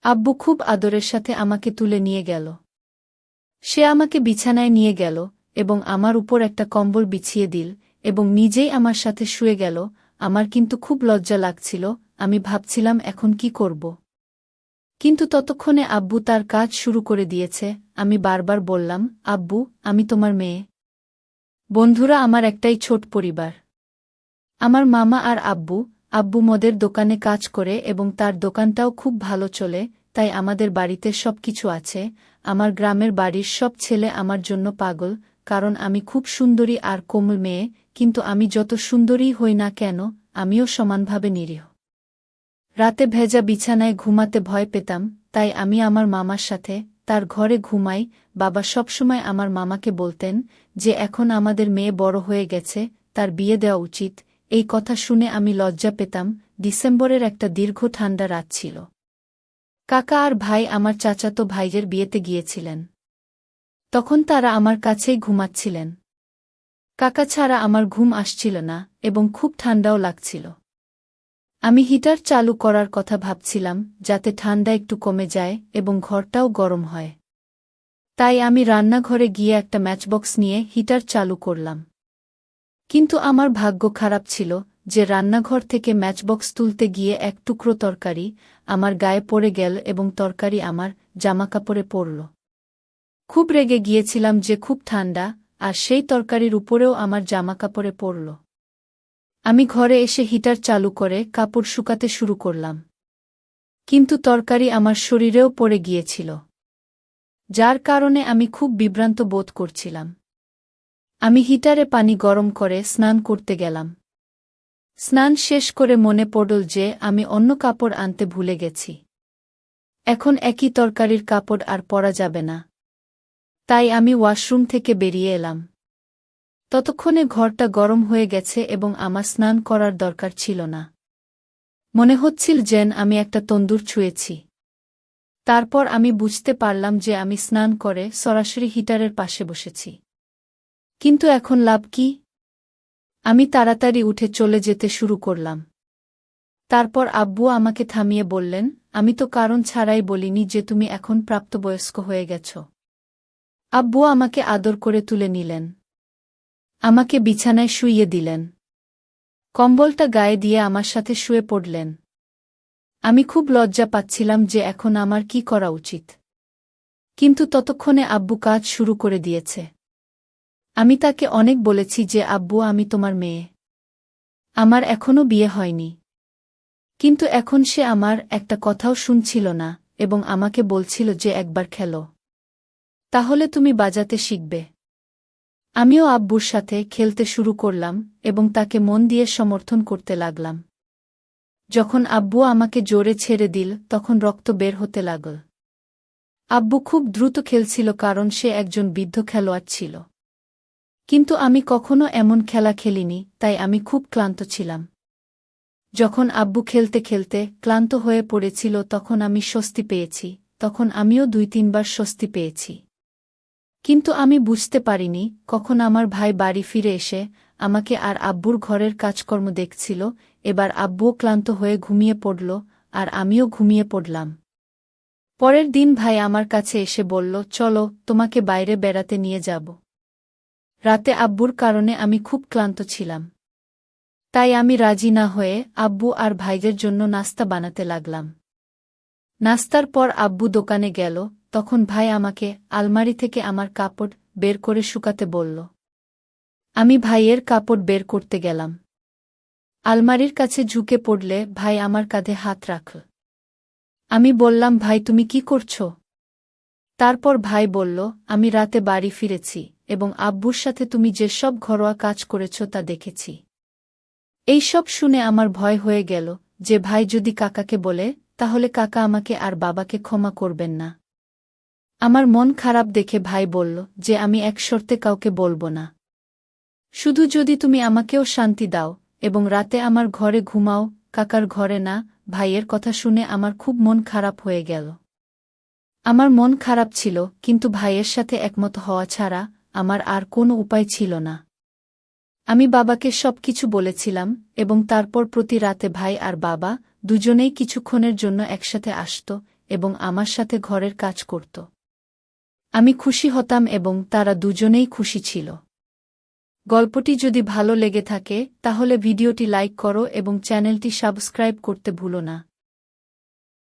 আব্বু খুব আদরের সাথে আমাকে তুলে নিয়ে গেল। সে আমাকে বিছানায় নিয়ে গেল এবং আমার উপর একটা কম্বল বিছিয়ে দিল এবং নিজেই আমার সাথে শুয়ে গেল। আমার কিন্তু খুব লজ্জা লাগছিল, আমি ভাবছিলাম এখন কি করব। কিন্তু ততক্ষণে আব্বু তার কাজ শুরু করে দিয়েছে। আমি বারবার বললাম, আব্বু, আমি তোমার মেয়ে। বন্ধুরা, আমার একটাই ছোট পরিবার। আমার মামা আর আব্বু মদের দোকানে কাজ করে এবং তার দোকানটাও খুব ভালো চলে, তাই আমাদের বাড়িতে সবকিছু আছে। আমার গ্রামের বাড়ির সব ছেলে আমার জন্য পাগল, কারণ আমি খুব সুন্দরী আর কোমল মেয়ে, কিন্তু আমি যত সুন্দরী হই না কেন, আমিও সমানভাবে নিরীহ। রাতে ভেজা বিছানায় ঘুমাতে ভয় পেতাম, তাই আমি আমার মামার সাথে তার ঘরে ঘুমাই। বাবা সবসময় আমার মামাকে বলতেন যে এখন আমাদের মেয়ে বড় হয়ে গেছে, তার বিয়ে দেওয়া উচিত। এই কথা শুনে আমি লজ্জা পেতাম। ডিসেম্বরের একটা দীর্ঘ ঠান্ডা রাত ছিল। কাকা আর ভাই আমার চাচাতো ভাইয়ের বিয়েতে গিয়েছিলেন। তখন তারা আমার কাছেই ঘুমাচ্ছিলেন। কাকা ছাড়া আমার ঘুম আসছিল না এবং খুব ঠান্ডাও লাগছিল। আমি হিটার চালু করার কথা ভাবছিলাম, যাতে ঠান্ডা একটু কমে যায় এবং ঘরটাও গরম হয়। তাই আমি রান্নাঘরে গিয়ে একটা ম্যাচবক্স নিয়ে হিটার চালু করলাম। কিন্তু আমার ভাগ্য খারাপ ছিল যে রান্নাঘর থেকে ম্যাচবক্স তুলতে গিয়ে এক টুকরো তরকারি আমার গায়ে পড়ে গেল এবং তরকারি আমার জামাকাপড়ে পড়ল। খুব রেগে গিয়েছিলাম যে খুব ঠান্ডা, আর সেই তরকারির উপরেও আমার জামাকাপড়ে পড়ল। আমি ঘরে এসে হিটার চালু করে কাপড় শুকাতে শুরু করলাম। কিন্তু তরকারি আমার শরীরেও পড়ে গিয়েছিল, যার কারণে আমি খুব বিভ্রান্ত বোধ করছিলাম। আমি হিটারে পানি গরম করে স্নান করতে গেলাম। স্নান শেষ করে মনে পড়ল যে আমি অন্য কাপড় আনতে ভুলে গেছি। এখন একই তরকারির কাপড় আর পরা যাবে না। তাই আমি ওয়াশরুম থেকে বেরিয়ে এলাম। ততক্ষণে ঘরটা গরম হয়ে গেছে এবং আমার স্নান করার দরকার ছিল না। মনে হচ্ছিল যেন আমি একটা তন্দুর ছুঁয়েছি। তারপর আমি বুঝতে পারলাম যে আমি স্নান করে সরাসরি হিটারের পাশে বসেছি। কিন্তু এখন লাভ কি? আমি তাড়াতাড়ি উঠে চলে যেতে শুরু করলাম। তারপর আব্বু আমাকে থামিয়ে বললেন, আমি তো কারণ ছাড়াই বলিনি যে তুমি এখন প্রাপ্তবয়স্ক হয়ে গেছ। আব্বু আমাকে আদর করে তুলে নিলেন। আমাকে বিছানায় শুইয়ে দিলেন। কম্বলটা গায়ে দিয়ে আমার সাথে শুয়ে পড়লেন। আমি খুব লজ্জা পাচ্ছিলাম যে এখন আমার কি করা উচিত। কিন্তু ততক্ষণে আব্বু কাজ শুরু করে দিয়েছে। আমি তাকে অনেক বলেছি যে আব্বু, আমি তোমার মেয়ে। আমার এখনও বিয়ে হয়নি। কিন্তু এখন সে আমার একটা কথাও শুনছিল না এবং আমাকে বলছিল যে একবার খেলো, তাহলে তুমি বাজাতে শিখবে। আমিও আব্বুর সাথে খেলতে শুরু করলাম এবং তাকে মন দিয়ে সমর্থন করতে লাগলাম। যখন আব্বু আমাকে জোরে ছেড়ে দিল, তখন রক্ত বের হতে লাগল। আব্বু খুব দ্রুত খেলছিল কারণ সে একজন বৃদ্ধ খেলোয়াড় ছিল। কিন্তু আমি কখনো এমন খেলা খেলিনি, তাই আমি খুব ক্লান্ত ছিলাম। যখন আব্বু খেলতে খেলতে ক্লান্ত হয়ে পড়েছিল তখন আমি স্বস্তি পেয়েছি। তখন আমিও 2-3 বার স্বস্তি পেয়েছি। কিন্তু আমি বুঝতে পারিনি কখন আমার ভাই বাড়ি ফিরে এসে আমাকে আর আব্বুর ঘরের কাজকর্ম দেখছিল। এবার আব্বুও ক্লান্ত হয়ে ঘুমিয়ে পড়ল আর আমিও ঘুমিয়ে পড়লাম। পরের দিন ভাই আমার কাছে এসে বলল, চলো, তোমাকে বাইরে বেড়াতে নিয়ে যাব। রাতে আব্বুর কারণে আমি খুব ক্লান্ত ছিলাম। তাই আমি রাজি না হয়ে আব্বু আর ভাইদের জন্য নাস্তা বানাতে লাগলাম। নাস্তার পর আব্বু দোকানে গেল, তখন ভাই আমাকে আলমারি থেকে আমার কাপড় বের করে শুকাতে বলল। আমি ভাইয়ের কাপড় বের করতে গেলাম। আলমারির কাছে ঝুঁকে পড়লে ভাই আমার কাঁধে হাত রাখল। আমি বললাম, ভাই, তুমি কি করছ? তারপর ভাই বলল, আমি রাতে বাড়ি ফিরেছি এবং আব্বুর সাথে তুমি যেসব ঘরোয়া কাজ করেছ তা দেখেছি। এই সব শুনে আমার ভয় হয়ে গেল যে ভাই যদি কাকাকে বলে, তাহলে কাকা আমাকে আর বাবাকে ক্ষমা করবেন না। আমার মন খারাপ দেখে ভাই বলল যে আমি এক শর্তে কাউকে বলবো না। শুধু যদি তুমি আমাকেও শান্তি দাও এবং রাতে আমার ঘরে ঘুমাও, কাকার ঘরে না। ভাইয়ের কথা শুনে আমার খুব মন খারাপ হয়ে গেল। আমার মন খারাপ ছিল, কিন্তু ভাইয়ের সাথে একমত হওয়া ছাড়া আমার আর কোনো উপায় ছিল না। আমি বাবাকে সবকিছু বলেছিলাম এবং তারপর প্রতি রাতে ভাই আর বাবা দুজনেই কিছুক্ষণের জন্য একসাথে আসত এবং আমার সাথে ঘরের কাজ করত। আমি খুশি হতাম এবং তারা দুজনেই খুশি ছিল। গল্পটি যদি ভালো লেগে থাকে তাহলে ভিডিওটি লাইক করো এবং চ্যানেলটি সাবস্ক্রাইব করতে ভুলো না।